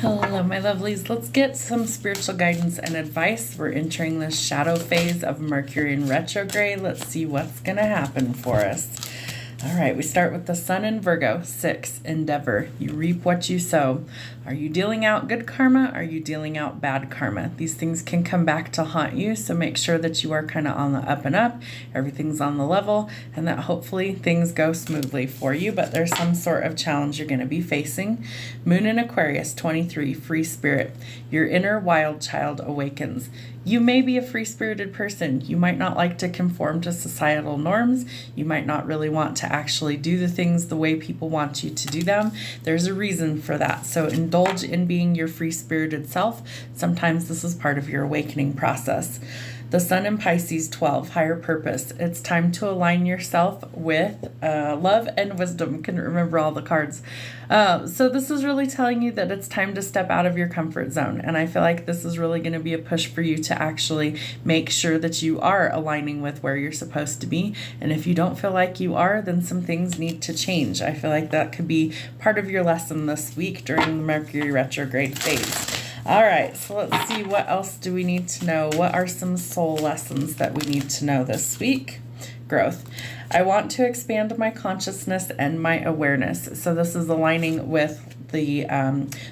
Hello, my lovelies. Let's get some spiritual guidance and advice. We're entering the shadow phase of Mercury in retrograde. Let's see what's going to happen for us. All right, we start with the Sun in Virgo. 6, endeavor. You reap what you sow. Are you dealing out good karma? Are you dealing out bad karma? These things can come back to haunt you, so make sure that you are kind of on the up and up, everything's on the level, and that hopefully things go smoothly for you, but there's some sort of challenge you're going to be facing. Moon in Aquarius, 23, free spirit. Your inner wild child awakens. You may be a free-spirited person. You might not like to conform to societal norms. You might not really want to actually do the things the way people want you to do them. There's a reason for that. So indulge in being your free-spirited self. Sometimes this is part of your awakening process. The Sun in Pisces, 12, higher purpose. It's time to align yourself with love and wisdom. Couldn't remember all the cards. So this is really telling you that it's time to step out of your comfort zone. And I feel like this is really going to be a push for you to actually make sure that you are aligning with where you're supposed to be. And if you don't feel like you are, then some things need to change. I feel like that could be part of your lesson this week during the Mercury retrograde phase. All right, so let's see, what else do we need to know? What are some soul lessons that we need to know this week? Growth. I want to expand my consciousness and my awareness. So this is aligning with the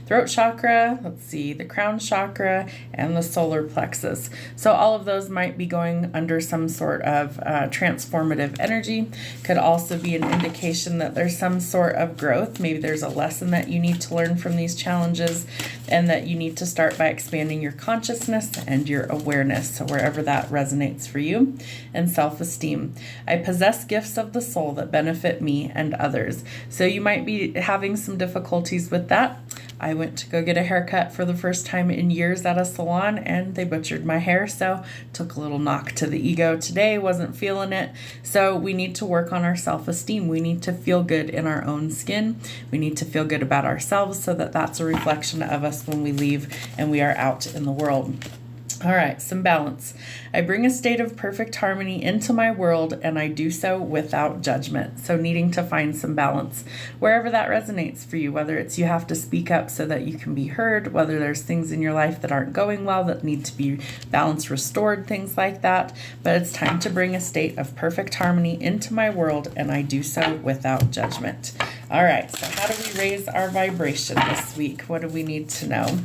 throat chakra, let's see, the crown chakra, and the solar plexus. So all of those might be going under some sort of transformative energy. Could also be an indication that there's some sort of growth. Maybe there's a lesson that you need to learn from these challenges, and that you need to start by expanding your consciousness and your awareness, so wherever that resonates for you. And self-esteem. I possess gifts of the soul that benefit me and others. So you might be having some difficulties with that. I went to go get a haircut for the first time in years at a salon, and they butchered my hair, so took a little knock to the ego today, wasn't feeling it. So we need to work on our self-esteem. We need to feel good in our own skin. We need to feel good about ourselves, so that that's a reflection of us when we leave and we are out in the world. All right, some balance. I bring a state of perfect harmony into my world, and I do so without judgment. So needing to find some balance wherever that resonates for you, whether it's you have to speak up so that you can be heard, whether there's things in your life that aren't going well that need to be balance restored, things like that. But it's time to bring a state of perfect harmony into my world, and I do so without judgment. All right, so how do we raise our vibration this week? What do we need to know?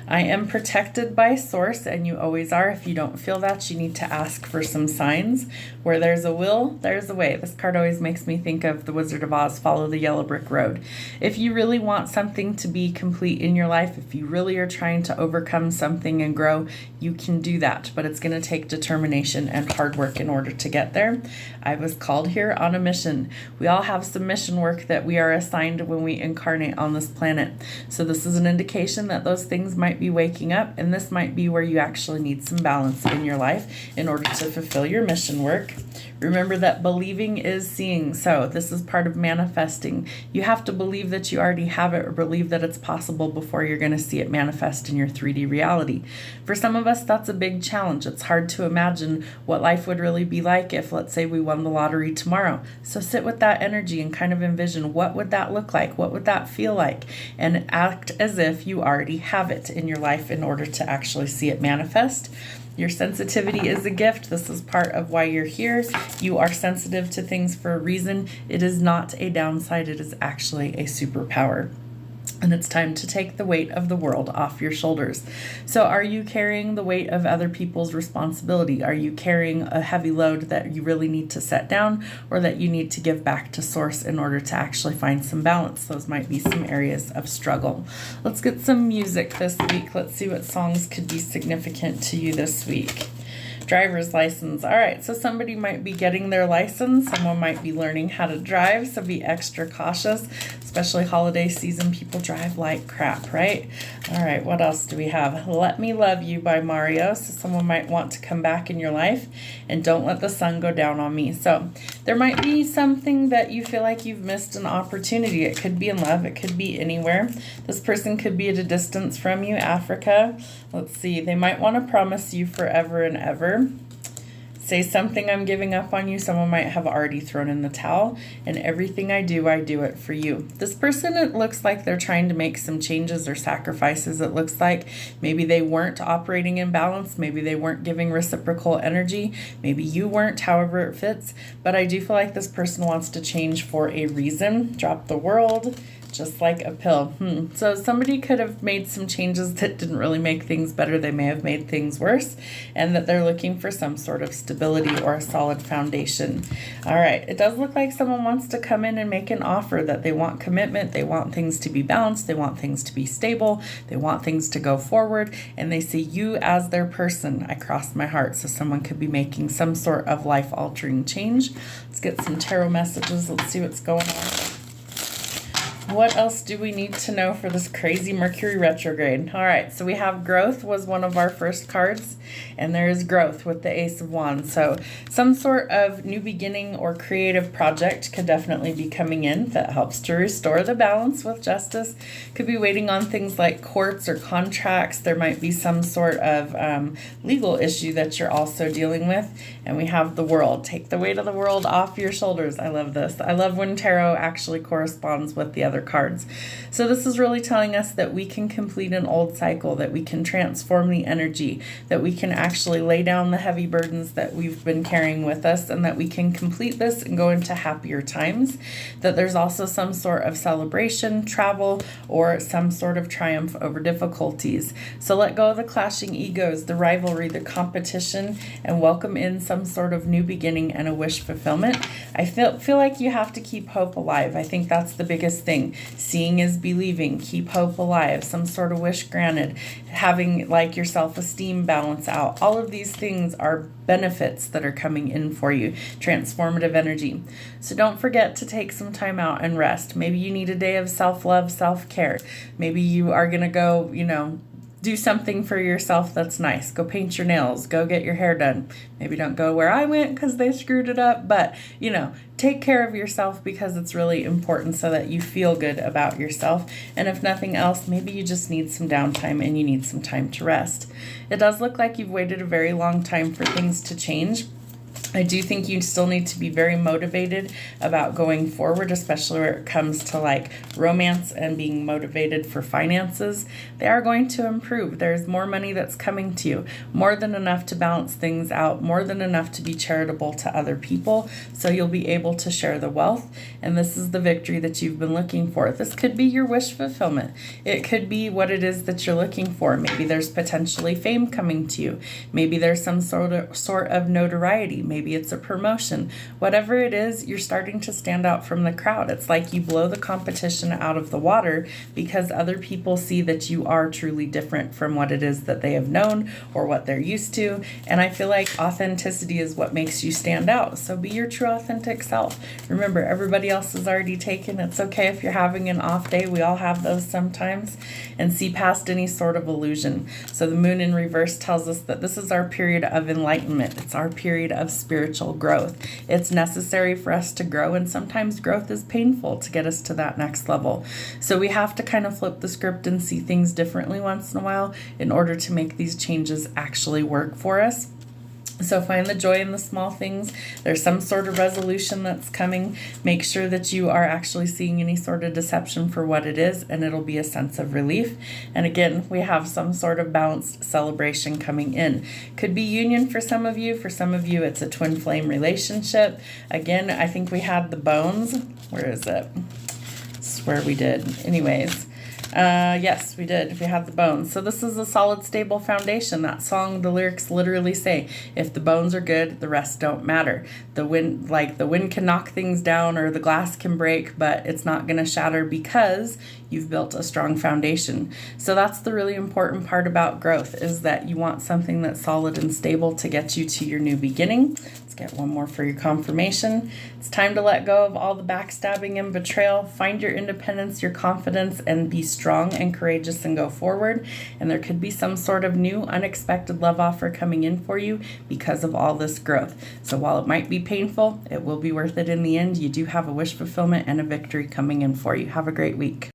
I am protected by source, and you always are. If you don't feel that, you need to ask for some signs. Where there's a will, there's a way. This card always makes me think of the Wizard of Oz, follow the yellow brick road. If you really want something to be complete in your life, if you really are trying to overcome something and grow, you can do that, but it's going to take determination and hard work in order to get there. I was called here on a mission. We all have some mission work that we are assigned when we incarnate on this planet. So this is an indication that those things might be waking up, and this might be where you actually need some balance in your life in order to fulfill your mission work. Remember that believing is seeing. So this is part of manifesting. You have to believe that you already have it, or believe that it's possible before you're going to see it manifest in your 3D reality. For some of us, that's a big challenge. It's hard to imagine what life would really be like if, let's say, we won the lottery tomorrow. So sit with that energy and kind of envision, what would that look like? What would that feel like? And act as if you already have it in your life in order to actually see it manifest. Your sensitivity is a gift. This is part of why you're here. You are sensitive to things for a reason. It is not a downside. It is actually a superpower. And it's time to take the weight of the world off your shoulders. So are you carrying the weight of other people's responsibility? Are you carrying a heavy load that you really need to set down, or that you need to give back to source in order to actually find some balance? Those might be some areas of struggle. Let's get some music this week. Let's see what songs could be significant to you this week. Driver's license. All right, so somebody might be getting their license. Someone might be learning how to drive, so be extra cautious, especially holiday season. People drive like crap, right? All right, what else do we have? Let Me Love You by Mario. So someone might want to come back in your life, and Don't Let the Sun Go Down on Me. So there might be something that you feel like you've missed an opportunity. It could be in love. It could be anywhere. This person could be at a distance from you, Africa. Let's see. They might want to promise you forever and ever. Say something, I'm giving up on you. Someone might have already thrown in the towel. And everything I do it for you. This person, it looks like they're trying to make some changes or sacrifices. It looks like maybe they weren't operating in balance. Maybe they weren't giving reciprocal energy. Maybe you weren't, however it fits. But I do feel like this person wants to change for a reason. Drop the world. Just like a pill. So somebody could have made some changes that didn't really make things better. They may have made things worse, and that they're looking for some sort of stability or a solid foundation. All right. It does look like someone wants to come in and make an offer that they want commitment. They want things to be balanced. They want things to be stable. They want things to go forward, and they see you as their person. I crossed my heart. So someone could be making some sort of life-altering change. Let's get some tarot messages. Let's see what's going on. What else do we need to know for this crazy Mercury retrograde? All right, so we have growth was one of our first cards, and there is growth with the Ace of Wands. So some sort of new beginning or creative project could definitely be coming in that helps to restore the balance with justice. Could be waiting on things like courts or contracts. There might be some sort of legal issue that you're also dealing with. And we have the World. Take the weight of the world off your shoulders. I love this. I love when tarot actually corresponds with the other cards. So this is really telling us that we can complete an old cycle, that we can transform the energy, that we can actually lay down the heavy burdens that we've been carrying with us, and that we can complete this and go into happier times. That there's also some sort of celebration, travel, or some sort of triumph over difficulties. So let go of the clashing egos, the rivalry, the competition, and welcome in some sort of new beginning and a wish fulfillment. I feel like you have to keep hope alive. I think that's the biggest thing. Seeing is believing. Keep hope alive. Some sort of wish granted. Having like your self-esteem balance out. All of these things are benefits that are coming in for you. Transformative energy. So don't forget to take some time out and rest. Maybe you need a day of self-love, self-care. Maybe you are going to go, do something for yourself that's nice. Go paint your nails. Go get your hair done. Maybe don't go where I went because they screwed it up. But, take care of yourself because it's really important so that you feel good about yourself. And if nothing else, maybe you just need some downtime and you need some time to rest. It does look like you've waited a very long time for things to change. I do think you still need to be very motivated about going forward, especially where it comes to like romance and being motivated for finances. They are going to improve. There's more money that's coming to you, more than enough to balance things out, more than enough to be charitable to other people. So you'll be able to share the wealth. And this is the victory that you've been looking for. This could be your wish fulfillment. It could be what it is that you're looking for. Maybe there's potentially fame coming to you. Maybe there's some sort of notoriety. Maybe it's a promotion. Whatever it is, you're starting to stand out from the crowd. It's like you blow the competition out of the water because other people see that you are truly different from what it is that they have known or what they're used to. And I feel like authenticity is what makes you stand out. So be your true authentic self. Remember, everybody else is already taken. It's okay if you're having an off day. We all have those sometimes. And see past any sort of illusion. So the moon in reverse tells us that this is our period of enlightenment. It's our period of spiritual growth. It's necessary for us to grow, and sometimes growth is painful to get us to that next level. So we have to kind of flip the script and see things differently once in a while in order to make these changes actually work for us. So find the joy in the small things. There's some sort of resolution that's coming. Make sure that you are actually seeing any sort of deception for what it is, and it'll be a sense of relief. And again, we have some sort of balanced celebration coming in. Could be union for some of you. For some of you, it's a twin flame relationship. Again, I think we had the bones. Where is it? This is where we did. Anyways. Yes, we did. We had the bones. So this is a solid, stable foundation. That song, the lyrics literally say, if the bones are good, the rest don't matter. The wind can knock things down or the glass can break, but it's not going to shatter because you've built a strong foundation. So that's the really important part about growth, is that you want something that's solid and stable to get you to your new beginning. Let's get one more for your confirmation. It's time to let go of all the backstabbing and betrayal. Find your independence, your confidence, and be strong and courageous and go forward. And there could be some sort of new unexpected love offer coming in for you because of all this growth. So while it might be painful, it will be worth it in the end. You do have a wish fulfillment and a victory coming in for you. Have a great week.